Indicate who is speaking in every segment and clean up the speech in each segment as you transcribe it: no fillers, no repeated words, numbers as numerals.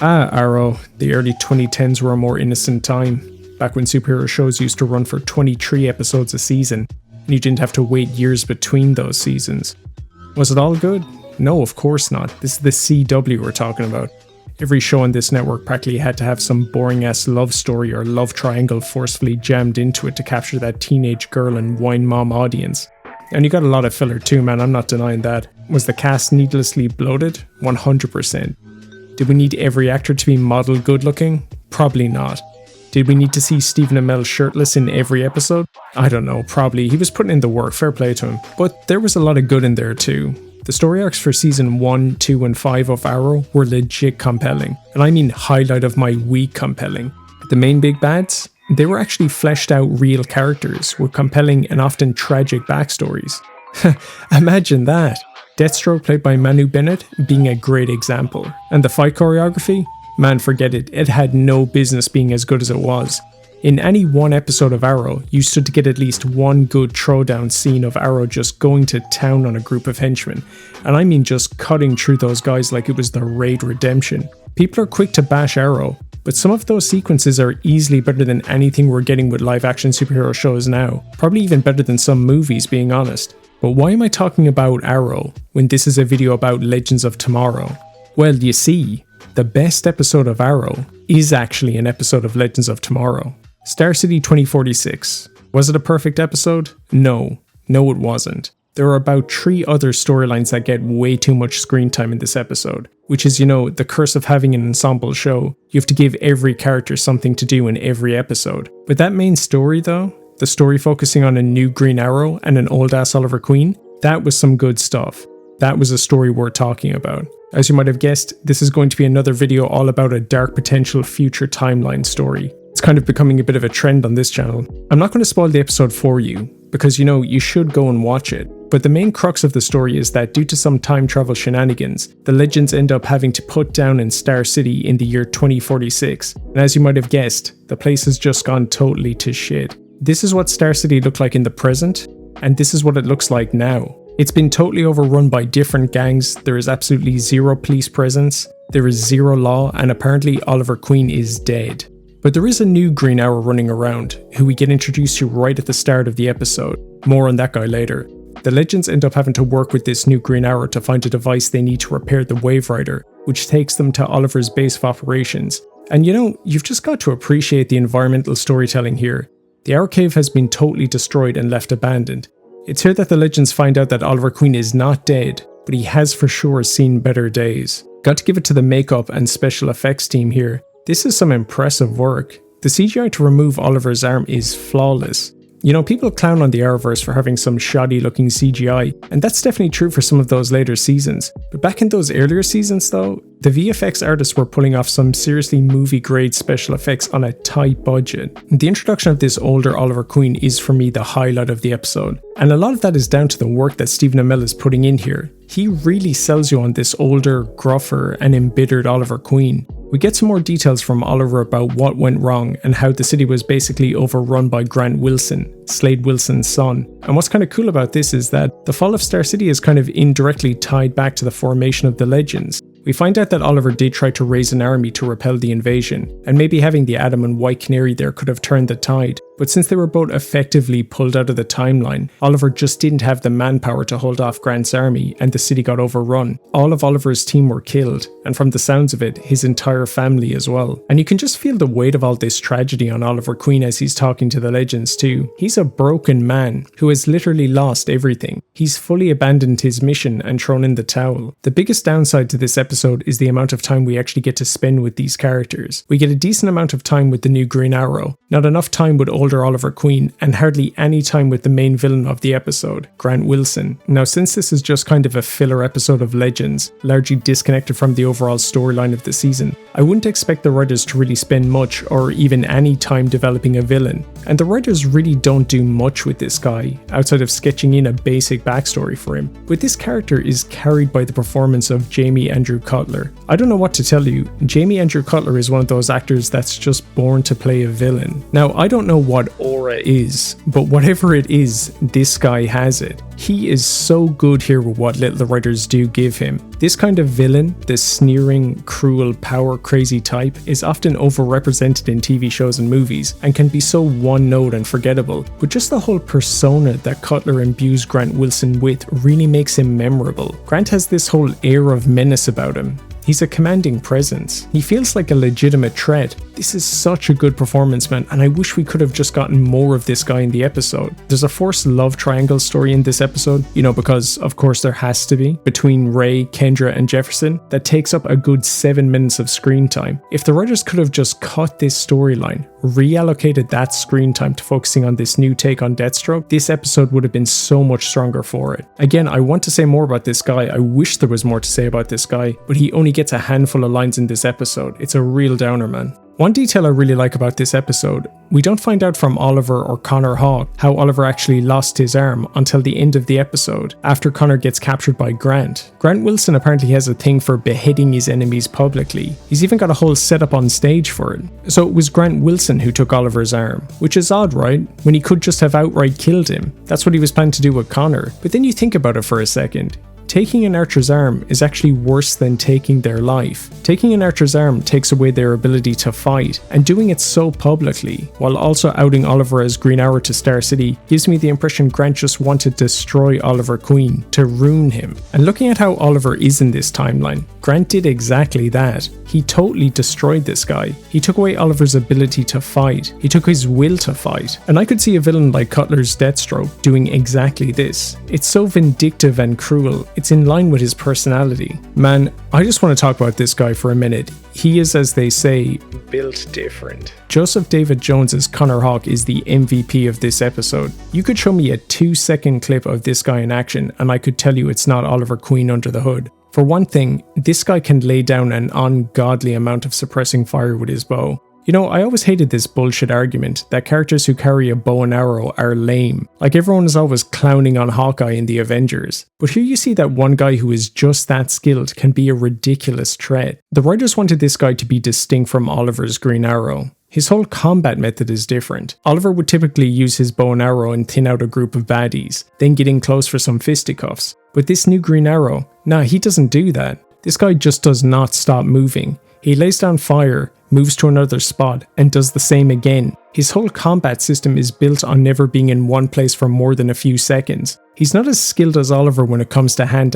Speaker 1: Arrow. The early 2010s were a more innocent time, back when superhero shows used to run for 23 episodes a season, and you didn't have to wait years between those seasons. Was it all good? No, of course not. This is the CW we're talking about. Every show on this network practically had to have some boring-ass love story or love triangle forcefully jammed into it to capture that teenage girl and wine mom audience. And you got a lot of filler too, man, I'm not denying that. Was the cast needlessly bloated? 100%. Did we need every actor to be model good looking? Probably not. Did we need to see Stephen Amell shirtless in every episode? I don't know, probably. He was putting in the work, fair play to him. But there was a lot of good in there too. The story arcs for season 1, 2 and 5 of Arrow were legit compelling. And I mean highlight of my week compelling. The main big bads? They were actually fleshed out real characters with compelling and often tragic backstories. Imagine that! Deathstroke, played by Manu Bennett, being a great example. And the fight choreography? Man, forget it, it had no business being as good as it was. In any one episode of Arrow, you stood to get at least one good throwdown scene of Arrow just going to town on a group of henchmen. And I mean just cutting through those guys like it was the Raid Redemption. People are quick to bash Arrow, but some of those sequences are easily better than anything we're getting with live action superhero shows now. Probably even better than some movies, being honest. But why am I talking about Arrow when this is a video about Legends of Tomorrow? Well, you see, the best episode of Arrow is actually an episode of Legends of Tomorrow. Star City 2046. Was it a perfect episode? No. No, it wasn't. There are about 3 other storylines that get way too much screen time in this episode, which is, the curse of having an ensemble show. You have to give every character something to do in every episode. But that main story though, the story focusing on a new Green Arrow and an old-ass Oliver Queen, that was some good stuff. That was a story worth talking about. As you might have guessed, this is going to be another video all about a dark potential future timeline story. It's kind of becoming a bit of a trend on this channel. I'm not going to spoil the episode for you, because you should go and watch it. But the main crux of the story is that due to some time travel shenanigans, the Legends end up having to put down in Star City in the year 2046. And as you might have guessed, the place has just gone totally to shit. This is what Star City looked like in the present, and this is what it looks like now. It's been totally overrun by different gangs, there is absolutely zero police presence, there is zero law, and apparently Oliver Queen is dead. But there is a new Green Arrow running around, who we get introduced to right at the start of the episode. More on that guy later. The Legends end up having to work with this new Green Arrow to find a device they need to repair the Wave Rider, which takes them to Oliver's base of operations. And you've just got to appreciate the environmental storytelling here. The Arrow Cave has been totally destroyed and left abandoned. It's here that the Legends find out that Oliver Queen is not dead, but he has for sure seen better days. Got to give it to the makeup and special effects team here. This is some impressive work. The CGI to remove Oliver's arm is flawless. People clown on the Arrowverse for having some shoddy looking CGI, and that's definitely true for some of those later seasons. But back in those earlier seasons though, the VFX artists were pulling off some seriously movie grade special effects on a tight budget. The introduction of this older Oliver Queen is for me the highlight of the episode, and a lot of that is down to the work that Stephen Amell is putting in here. He really sells you on this older, gruffer and embittered Oliver Queen. We get some more details from Oliver about what went wrong and how the city was basically overrun by Grant Wilson, Slade Wilson's son. And what's kind of cool about this is that the fall of Star City is kind of indirectly tied back to the formation of the Legends. We find out that Oliver did try to raise an army to repel the invasion, and maybe having the Atom and White Canary there could have turned the tide. But since they were both effectively pulled out of the timeline, Oliver just didn't have the manpower to hold off Grant's army, and the city got overrun. All of Oliver's team were killed, and from the sounds of it, his entire family as well. And you can just feel the weight of all this tragedy on Oliver Queen as he's talking to the Legends too. He's a broken man who has literally lost everything. He's fully abandoned his mission and thrown in the towel. The biggest downside to this episode is the amount of time we actually get to spend with these characters. We get a decent amount of time with the new Green Arrow, not enough time with older Oliver Queen, and hardly any time with the main villain of the episode, Grant Wilson. Now, since this is just kind of a filler episode of Legends, largely disconnected from the overall storyline of the season, I wouldn't expect the writers to really spend much or even any time developing a villain. And the writers really don't do much with this guy, outside of sketching in a basic backstory for him. But this character is carried by the performance of Jamie Andrew Cutler. I don't know what to tell you, Jamie Andrew Cutler is one of those actors that's just born to play a villain. Now, I don't know what aura is, but whatever it is, this guy has it. He is so good here with what little the writers do give him. This kind of villain, the sneering, cruel, power-crazy type, is often overrepresented in TV shows and movies, and can be so one-note and forgettable, but just the whole persona that Cutler imbues Grant Wilson with really makes him memorable. Grant has this whole air of menace about him. He's a commanding presence. He feels like a legitimate threat. This is such a good performance, man, and I wish we could have just gotten more of this guy in the episode. There's a forced love triangle story in this episode, because of course there has to be, between Ray, Kendra, and Jefferson, that takes up a good 7 minutes of screen time. If the writers could have just cut this storyline, reallocated that screen time to focusing on this new take on Deathstroke, this episode would have been so much stronger for it. Again, I want to say more about this guy. I wish there was more to say about this guy, but he only gets a handful of lines in this episode. It's a real downer, man. One detail I really like about this episode, we don't find out from Oliver or Connor Hawke how Oliver actually lost his arm until the end of the episode, after Connor gets captured by Grant. Grant Wilson apparently has a thing for beheading his enemies publicly. He's even got a whole setup on stage for it. So it was Grant Wilson who took Oliver's arm, which is odd, right? When he could just have outright killed him. That's what he was planning to do with Connor. But then you think about it for a second. Taking an archer's arm is actually worse than taking their life. Taking an archer's arm takes away their ability to fight, and doing it so publicly, while also outing Oliver as Green Arrow to Star City, gives me the impression Grant just wanted to destroy Oliver Queen, to ruin him. And looking at how Oliver is in this timeline, Grant did exactly that. He totally destroyed this guy. He took away Oliver's ability to fight. He took his will to fight. And I could see a villain like Cutler's Deathstroke doing exactly this. It's so vindictive and cruel. It's in line with his personality. Man, I just want to talk about this guy for a minute. He is, as they say, built different. Joseph David Jones as Connor Hawke is the MVP of this episode. You could show me a 2-second clip of this guy in action and I could tell you it's not Oliver Queen under the hood. For one thing, this guy can lay down an ungodly amount of suppressing fire with his bow. I always hated this bullshit argument that characters who carry a bow and arrow are lame. Like everyone is always clowning on Hawkeye in the Avengers. But here you see that one guy who is just that skilled can be a ridiculous threat. The writers wanted this guy to be distinct from Oliver's Green Arrow. His whole combat method is different. Oliver would typically use his bow and arrow and thin out a group of baddies, then get in close for some fisticuffs. But this new Green Arrow, he doesn't do that. This guy just does not stop moving. He lays down fire, moves to another spot, and does the same again. His whole combat system is built on never being in one place for more than a few seconds. He's not as skilled as Oliver when it comes to hand,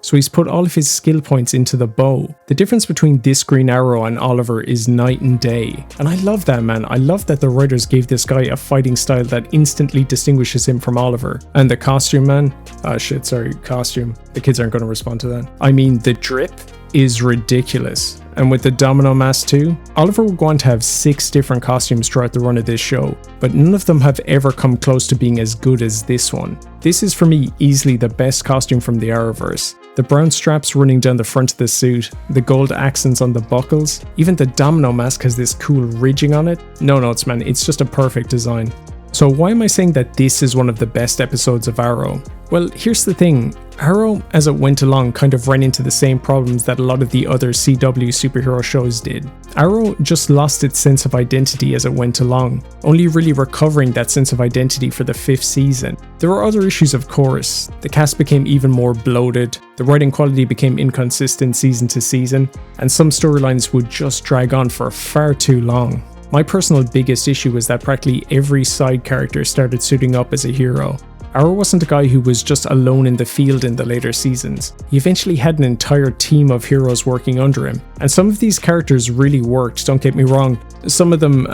Speaker 1: so he's put all of his skill points into the bow. The difference between this Green Arrow and Oliver is night and day. And I love that, man. I love that the writers gave this guy a fighting style that instantly distinguishes him from Oliver. And the costume, man. Costume. The kids aren't going to respond to that. I mean, the drip is ridiculous. And with the domino mask too, Oliver would go on to have 6 different costumes throughout the run of this show, but none of them have ever come close to being as good as this one. This is for me easily the best costume from the Arrowverse. The brown straps running down the front of the suit, the gold accents on the buckles, even the domino mask has this cool ridging on it. No notes, man, it's just a perfect design. So why am I saying that this is one of the best episodes of Arrow? Well, here's the thing. Arrow, as it went along, kind of ran into the same problems that a lot of the other CW superhero shows did. Arrow just lost its sense of identity as it went along, only really recovering that sense of identity for the 5th season. There were other issues, of course. The cast became even more bloated, the writing quality became inconsistent season to season, and some storylines would just drag on for far too long. My personal biggest issue was that practically every side character started suiting up as a hero. Arrow wasn't a guy who was just alone in the field in the later seasons. He eventually had an entire team of heroes working under him. And some of these characters really worked, don't get me wrong. Some of them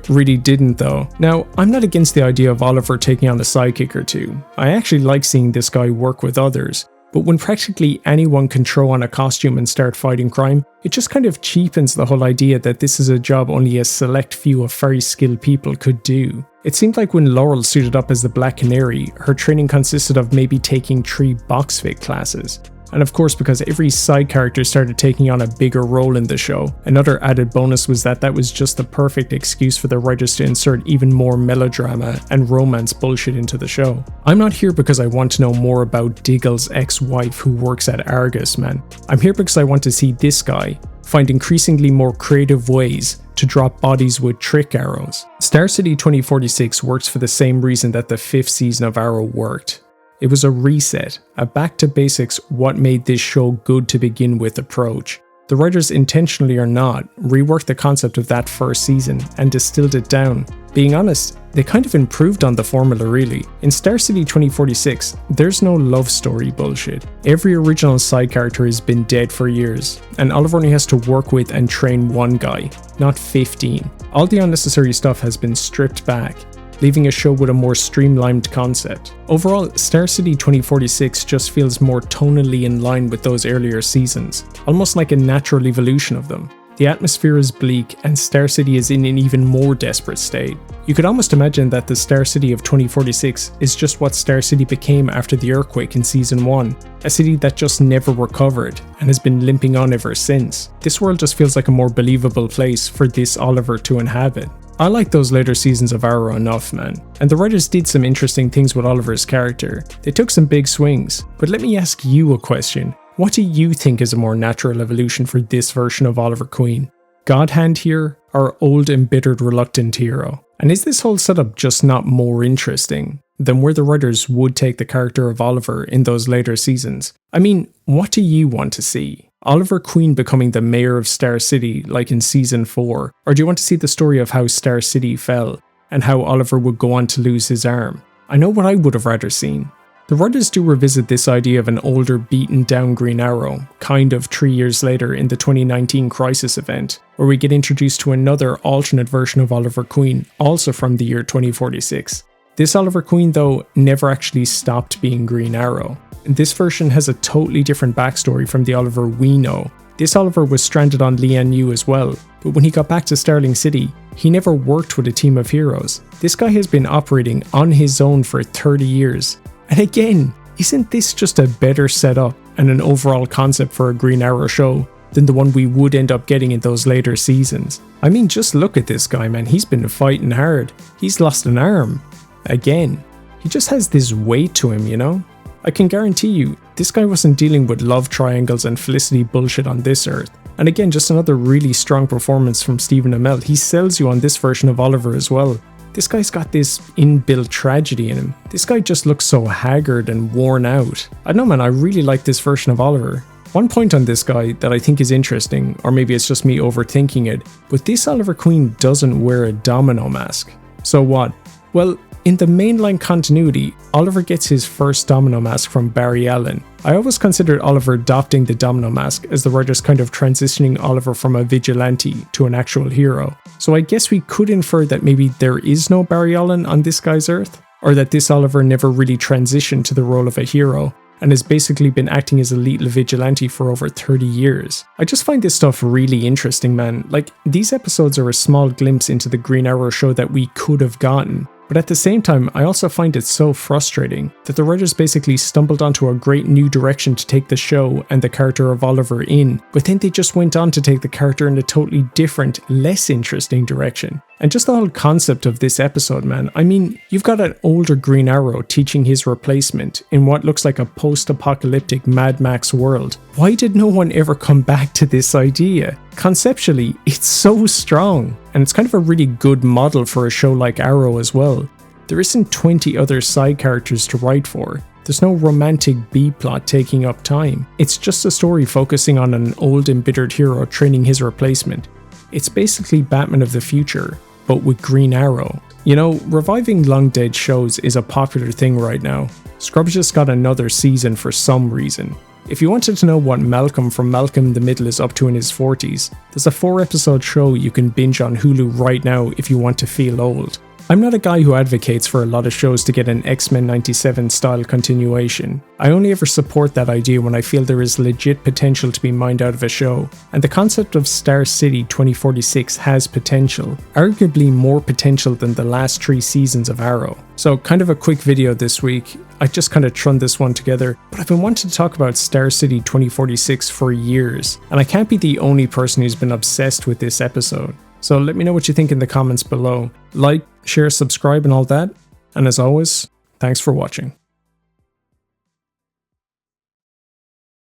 Speaker 1: really didn't though. Now, I'm not against the idea of Oliver taking on a sidekick or two. I actually like seeing this guy work with others. But when practically anyone can throw on a costume and start fighting crime, it just kind of cheapens the whole idea that this is a job only a select few of very skilled people could do. It seemed like when Laurel suited up as the Black Canary, her training consisted of maybe taking 3 box fit classes. And of course, because every side character started taking on a bigger role in the show, another added bonus was that was just the perfect excuse for the writers to insert even more melodrama and romance bullshit into the show. I'm not here because I want to know more about Diggle's ex-wife who works at Argus, man. I'm here because I want to see this guy find increasingly more creative ways to drop bodies with trick arrows. Star City 2046 works for the same reason that the 5th season of Arrow worked. It was a reset, a back to basics what made this show good to begin with approach. The writers, intentionally or not, reworked the concept of that first season and distilled it down. Being honest, they kind of improved on the formula really. In Star City 2046, there's no love story bullshit. Every original side character has been dead for years, and Oliver only has to work with and train one guy, not 15. All the unnecessary stuff has been stripped back, leaving a show with a more streamlined concept. Overall, Star City 2046 just feels more tonally in line with those earlier seasons, almost like a natural evolution of them. The atmosphere is bleak and Star City is in an even more desperate state. You could almost imagine that the Star City of 2046 is just what Star City became after the earthquake in Season 1, a city that just never recovered and has been limping on ever since. This world just feels like a more believable place for this Oliver to inhabit. I like those later seasons of Arrow enough, man. And the writers did some interesting things with Oliver's character. They took some big swings. But let me ask you a question. What do you think is a more natural evolution for this version of Oliver Queen? God Hand here, or old embittered reluctant hero? And is this whole setup just not more interesting than where the writers would take the character of Oliver in those later seasons? I mean, what do you want to see? Oliver Queen becoming the mayor of Star City like in Season 4? Or do you want to see the story of how Star City fell and how Oliver would go on to lose his arm? I know what I would have rather seen. The writers do revisit this idea of an older, beaten down Green Arrow, kind of 3 years later in the 2019 Crisis event, where we get introduced to another alternate version of Oliver Queen, also from the year 2046. This Oliver Queen, though, never actually stopped being Green Arrow. This version has a totally different backstory from the Oliver we know. This Oliver was stranded on Lian Yu as well, but when he got back to Starling City, he never worked with a team of heroes. This guy has been operating on his own for 30 years. And again, isn't this just a better setup and an overall concept for a Green Arrow show than the one we would end up getting in those later seasons? I mean, just look at this guy, man. He's been fighting hard. He's lost an arm. Again. He just has this weight to him, you know? I can guarantee you, this guy wasn't dealing with love triangles and Felicity bullshit on this earth. And again, just another really strong performance from Stephen Amell. He sells you on this version of Oliver as well. This guy's got this inbuilt tragedy in him. This guy just looks so haggard and worn out. I don't know, man, I really like this version of Oliver. One point on this guy that I think is interesting, or maybe it's just me overthinking it, but this Oliver Queen doesn't wear a domino mask. So what? Well, in the mainline continuity, Oliver gets his first domino mask from Barry Allen. I always considered Oliver adopting the domino mask as the writers kind of transitioning Oliver from a vigilante to an actual hero. So I guess we could infer that maybe there is no Barry Allen on this guy's Earth, or that this Oliver never really transitioned to the role of a hero, and has basically been acting as a lethal vigilante for over 30 years. I just find this stuff really interesting, man. Like, these episodes are a small glimpse into the Green Arrow show that we could have gotten. But at the same time, I also find it so frustrating that the writers basically stumbled onto a great new direction to take the show and the character of Oliver in, but then they just went on to take the character in a totally different, less interesting direction. And just the whole concept of this episode, man, I mean, you've got an older Green Arrow teaching his replacement in what looks like a post-apocalyptic Mad Max world. Why did no one ever come back to this idea? Conceptually, it's so strong, and it's kind of a really good model for a show like Arrow as well. There isn't 20 other side characters to write for. There's no romantic B-plot taking up time. It's just a story focusing on an old embittered hero training his replacement. It's basically Batman of the future, but with Green Arrow. You know, reviving long dead shows is a popular thing right now. Scrubs just got another season for some reason. If you wanted to know what Malcolm from Malcolm in the Middle is up to in his 40s, there's a 4-episode show you can binge on Hulu right now if you want to feel old. I'm not a guy who advocates for a lot of shows to get an X-Men 97 style continuation. I only ever support that idea when I feel there is legit potential to be mined out of a show, and the concept of Star City 2046 has potential, arguably more potential than the last 3 seasons of Arrow. So kind of a quick video this week. I just kind of trun this one together, but I've been wanting to talk about Star City 2046 for years, and I can't be the only person who's been obsessed with this episode. So let me know what you think in the comments below. Like, share, subscribe and all that. And as always, thanks for watching.